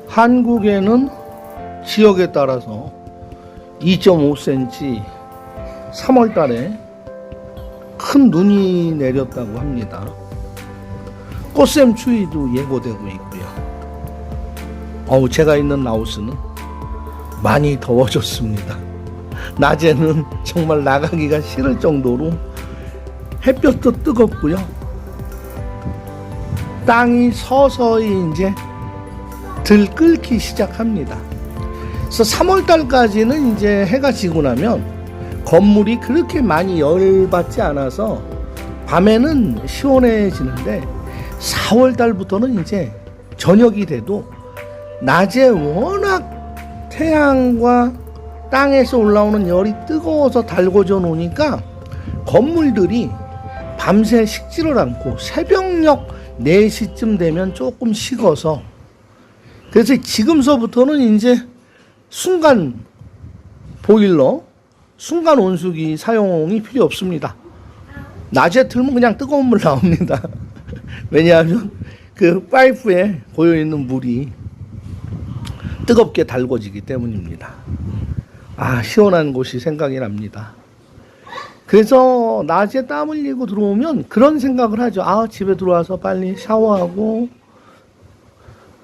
한국에는 지역에 따라서 2.5cm 3월 달에 큰 눈이 내렸다고 합니다. 꽃샘 추위도 예고되고 있고요. 제가 있는 라오스는 많이 더워졌습니다. 낮에는 정말 나가기가 싫을 정도로 햇볕도 뜨겁고요. 땅이 서서히 이제 들끓기 시작합니다. 그래서 3월 달까지는 이제 해가 지고 나면 건물이 그렇게 많이 열받지 않아서 밤에는 시원해지는데 4월 달부터는 이제 저녁이 돼도 낮에 워낙 태양과 땅에서 올라오는 열이 뜨거워서 달궈져 놓으니까 건물들이 밤새 식지를 않고 새벽녘 4시쯤 되면 조금 식어서, 그래서 지금서부터는 이제 순간 보일러, 순간 온수기 사용이 필요 없습니다. 낮에 틀면 그냥 뜨거운 물 나옵니다. 왜냐하면 그 파이프에 고여있는 물이 뜨겁게 달궈지기 때문입니다. 시원한 곳이 생각이 납니다. 그래서 낮에 땀 흘리고 들어오면 그런 생각을 하죠. 집에 들어와서 빨리 샤워하고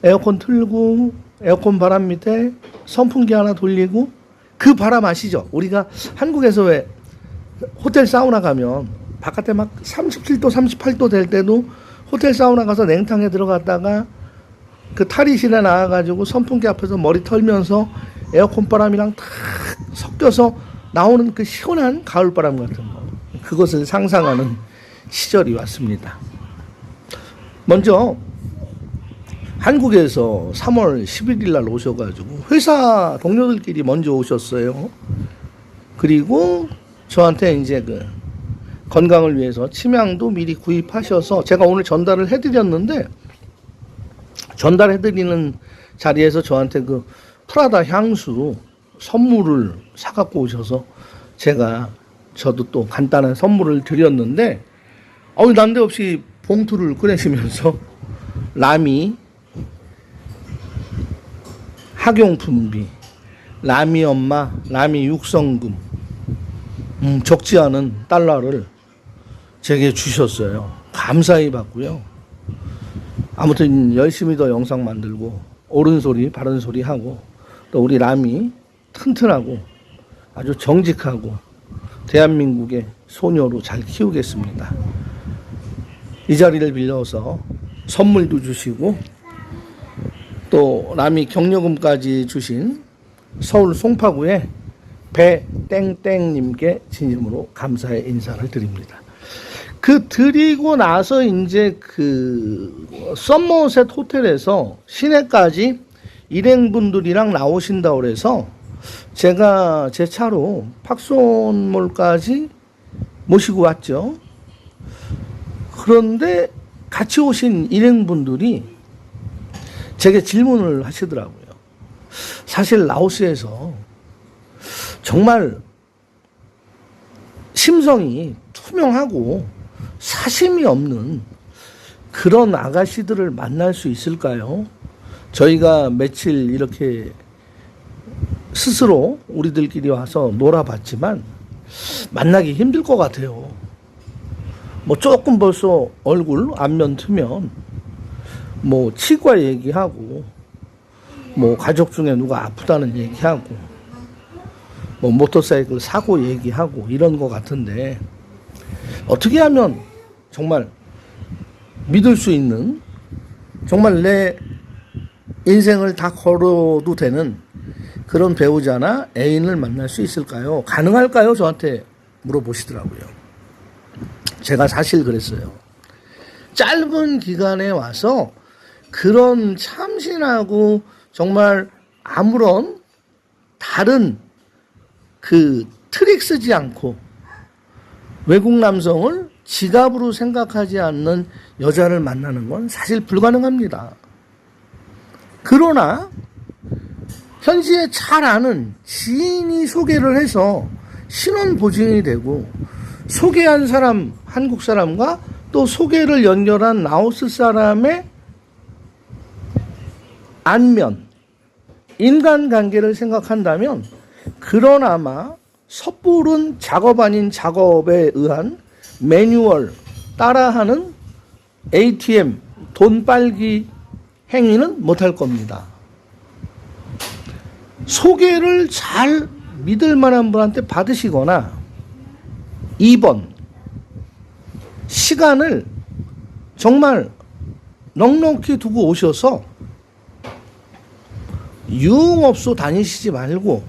에어컨 틀고 에어컨 바람 밑에 선풍기 하나 돌리고, 그 바람 아시죠? 우리가 한국에서 왜 호텔 사우나 가면 바깥에 막 37도 38도 될 때도 호텔 사우나 가서 냉탕에 들어갔다가 그 탈의실에 나와가지고 선풍기 앞에서 머리 털면서 에어컨 바람이랑 탁 섞여서 나오는 그 시원한 가을바람 같은 거, 그것을 상상하는 시절이 왔습니다. 먼저 한국에서 3월 11일 날 오셔가지고 회사 동료들끼리 먼저 오셨어요. 그리고 저한테 이제 그 건강을 위해서 침향도 미리 구입하셔서 제가 오늘 전달을 해드렸는데, 전달해드리는 자리에서 저한테 그 프라다 향수 선물을 사갖고 오셔서 저도 또 간단한 선물을 드렸는데, 난데없이 봉투를 꺼내시면서 라미 학용품비, 라미 엄마, 라미 육성금, 적지 않은 달러를 제게 주셨어요. 감사히 받고요. 아무튼 열심히 더 영상 만들고 옳은 소리 바른 소리 하고, 또 우리 라미 튼튼하고 아주 정직하고 대한민국의 소녀로 잘 키우겠습니다. 이 자리를 빌려서 선물도 주시고 또 라미 격려금까지 주신 서울 송파구의 배땡땡님께 진심으로 감사의 인사를 드립니다. 드리고 나서 이제 썸머셋 호텔에서 시내까지 일행분들이랑 나오신다고 그래서 제가 제 차로 팍손몰까지 모시고 왔죠. 그런데 같이 오신 일행분들이 제게 질문을 하시더라고요. 사실 라오스에서 정말 심성이 투명하고 사심이 없는 그런 아가씨들을 만날 수 있을까요? 저희가 며칠 이렇게 스스로 우리들끼리 와서 놀아봤지만 만나기 힘들 것 같아요. 조금 벌써 얼굴 안면 트면 치과 얘기하고 가족 중에 누가 아프다는 얘기하고 모터사이클 사고 얘기하고 이런 것 같은데, 어떻게 하면 정말 믿을 수 있는, 정말 내 인생을 다 걸어도 되는 그런 배우자나 애인을 만날 수 있을까요? 가능할까요? 저한테 물어보시더라고요. 제가 사실 그랬어요. 짧은 기간에 와서 그런 참신하고 정말 아무런 다른 트릭 쓰지 않고 외국 남성을 지갑으로 생각하지 않는 여자를 만나는 건 사실 불가능합니다. 그러나 현지에 잘 아는 지인이 소개를 해서 신원 보증이 되고, 소개한 사람 한국 사람과 또 소개를 연결한 라오스 사람의 안면, 인간관계를 생각한다면 그러나마 섣부른 작업 아닌 작업에 의한 매뉴얼 따라하는 ATM, 돈 빨기 행위는 못할 겁니다. 소개를 잘 믿을 만한 분한테 받으시거나 2번, 시간을 정말 넉넉히 두고 오셔서 유흥업소 다니시지 말고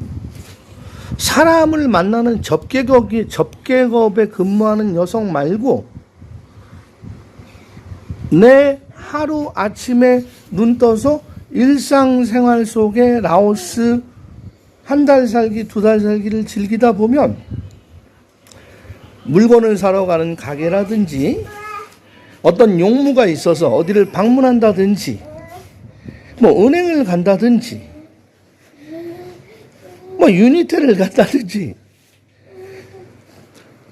사람을 만나는 접객업에 근무하는 여성 말고 내 하루 아침에 눈 떠서 일상생활 속에 라오스 한 달 살기, 2달 살기를 즐기다 보면 물건을 사러 가는 가게라든지 어떤 용무가 있어서 어디를 방문한다든지 뭐 은행을 간다든지 뭐 유니테를 갔다든지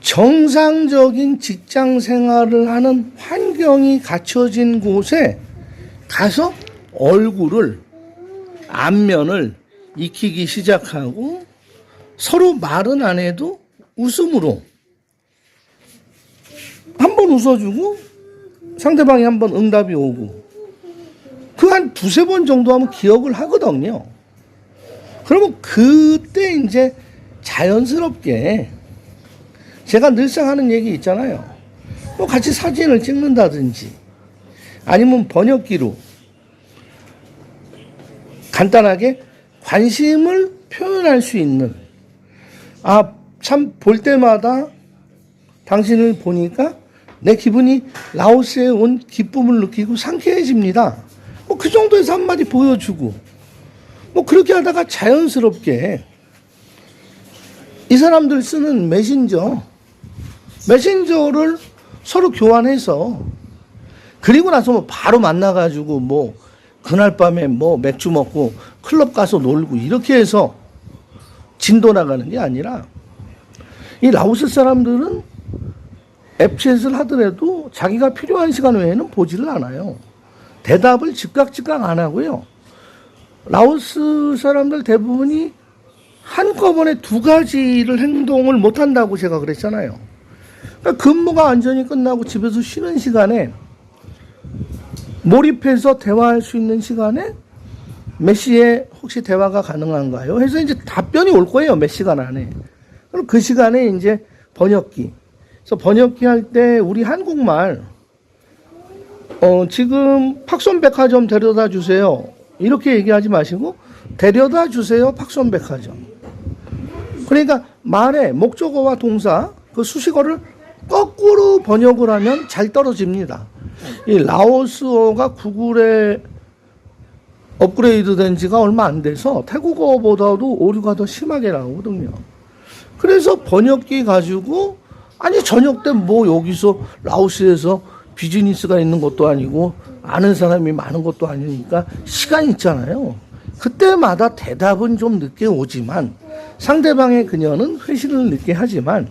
정상적인 직장 생활을 하는 환경이 갖춰진 곳에 가서 얼굴을, 안면을 익히기 시작하고 서로 말은 안 해도 웃음으로 한번 웃어주고 상대방이 한번 응답이 오고 그 한 2-3번 정도 하면 기억을 하거든요. 그러면 그때 이제 자연스럽게 제가 늘상 하는 얘기 있잖아요. 뭐 같이 사진을 찍는다든지 아니면 번역기로 간단하게 관심을 표현할 수 있는, 아, 참 볼 때마다 당신을 보니까 내 기분이 라오스에 온 기쁨을 느끼고 상쾌해집니다. 뭐 그 정도에서 한마디 보여주고 뭐 그렇게 하다가 자연스럽게 이 사람들 쓰는 메신저를 서로 교환해서 그리고 나서 뭐 바로 만나가지고 뭐 그날 밤에 뭐 맥주 먹고 클럽 가서 놀고 이렇게 해서 진도 나가는 게 아니라 이 라오스 사람들은 앱챗을 하더라도 자기가 필요한 시간 외에는 보지를 않아요. 대답을 즉각 안 하고요. 라오스 사람들 대부분이 한꺼번에 2가지를 행동을 못 한다고 제가 그랬잖아요. 그러니까 근무가 완전히 끝나고 집에서 쉬는 시간에 몰입해서 대화할 수 있는 시간에 몇 시에 혹시 대화가 가능한가요? 해서 이제 답변이 올 거예요. 몇 시간 안에. 그럼 그 시간에 이제 번역기. 그래서 번역기 할 때 우리 한국말 지금 팍손백화점 데려다 주세요. 이렇게 얘기하지 마시고 데려다 주세요. 팍손백화점. 그러니까 말의 목적어와 동사 그 수식어를 거꾸로 번역을 하면 잘 떨어집니다. 이 라오스어가 구글에 업그레이드 된 지가 얼마 안 돼서 태국어보다도 오류가 더 심하게 나오거든요. 그래서 번역기 가지고 아니 저녁 때 뭐 여기서 라오스에서 비즈니스가 있는 것도 아니고 아는 사람이 많은 것도 아니니까 시간 있잖아요. 그때마다 대답은 좀 늦게 오지만 상대방의 그녀는 회신을 늦게 하지만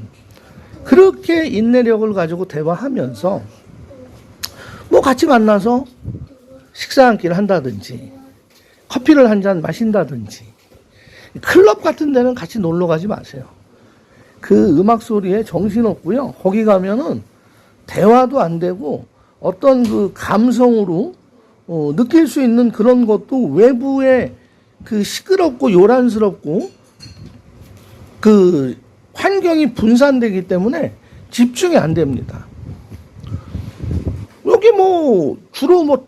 그렇게 인내력을 가지고 대화하면서 뭐 같이 만나서 식사 한 끼를 한다든지 커피를 한 잔 마신다든지 클럽 같은 데는 같이 놀러 가지 마세요. 그 음악 소리에 정신없고요. 거기 가면은 대화도 안 되고 어떤 그 감성으로 느낄 수 있는 그런 것도 외부에 그 시끄럽고 요란스럽고 그 환경이 분산되기 때문에 집중이 안 됩니다. 여기 뭐 주로 뭐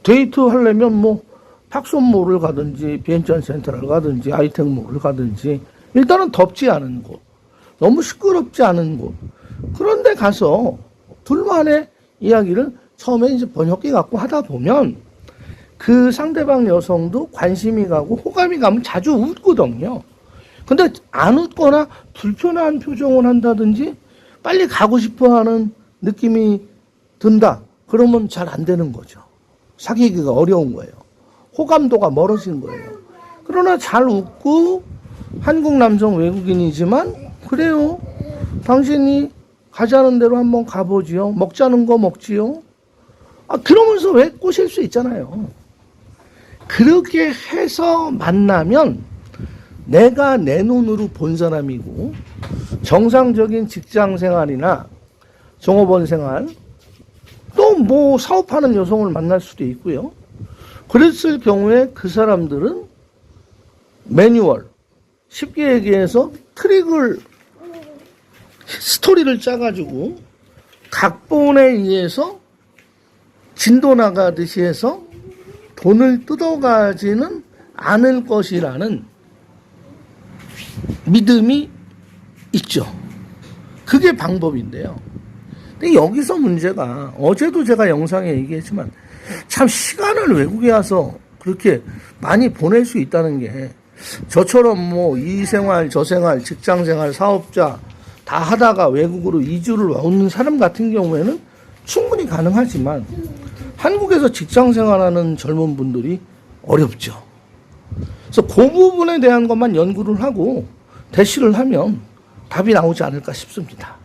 데이트 하려면 뭐 팍손몰을 가든지 비엔천 센터를 가든지 아이텍몰을 가든지 일단은 덥지 않은 곳, 너무 시끄럽지 않은 곳 그런 데 가서 둘만의 이야기를 처음에 이제 번역기 갖고 하다 보면 그 상대방 여성도 관심이 가고 호감이 가면 자주 웃거든요. 근데 안 웃거나 불편한 표정을 한다든지 빨리 가고 싶어 하는 느낌이 든다. 그러면 잘 안 되는 거죠. 사귀기가 어려운 거예요. 호감도가 멀어진 거예요. 그러나 잘 웃고 한국 남성 외국인이지만 그래요. 당신이 가자는 대로 한번 가보지요. 먹자는 거 먹지요. 그러면서 왜 꼬실 수 있잖아요. 그렇게 해서 만나면 내가 내 눈으로 본 사람이고 정상적인 직장 생활이나 종업원 생활 또 뭐 사업하는 여성을 만날 수도 있고요. 그랬을 경우에 그 사람들은 매뉴얼, 쉽게 얘기해서 스토리를 짜가지고 각본에 의해서 진도 나가듯이 해서 돈을 뜯어가지는 않을 것이라는 믿음이 있죠. 그게 방법인데요. 근데 여기서 문제가, 어제도 제가 영상에 얘기했지만 참 시간을 외국에 와서 그렇게 많이 보낼 수 있다는 게, 저처럼 뭐 이 생활 저 생활 직장 생활 사업자 다 하다가 외국으로 이주를 오는 사람 같은 경우에는 충분히 가능하지만 한국에서 직장 생활하는 젊은 분들이 어렵죠. 그래서 그 부분에 대한 것만 연구를 하고 대시를 하면 답이 나오지 않을까 싶습니다.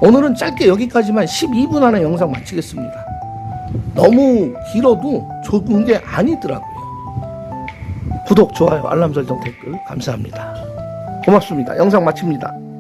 오늘은 짧게 여기까지만 12분 안에 영상 마치겠습니다. 너무 길어도 좋은 게 아니더라고요. 구독, 좋아요, 알람 설정, 댓글 감사합니다. 고맙습니다. 영상 마칩니다.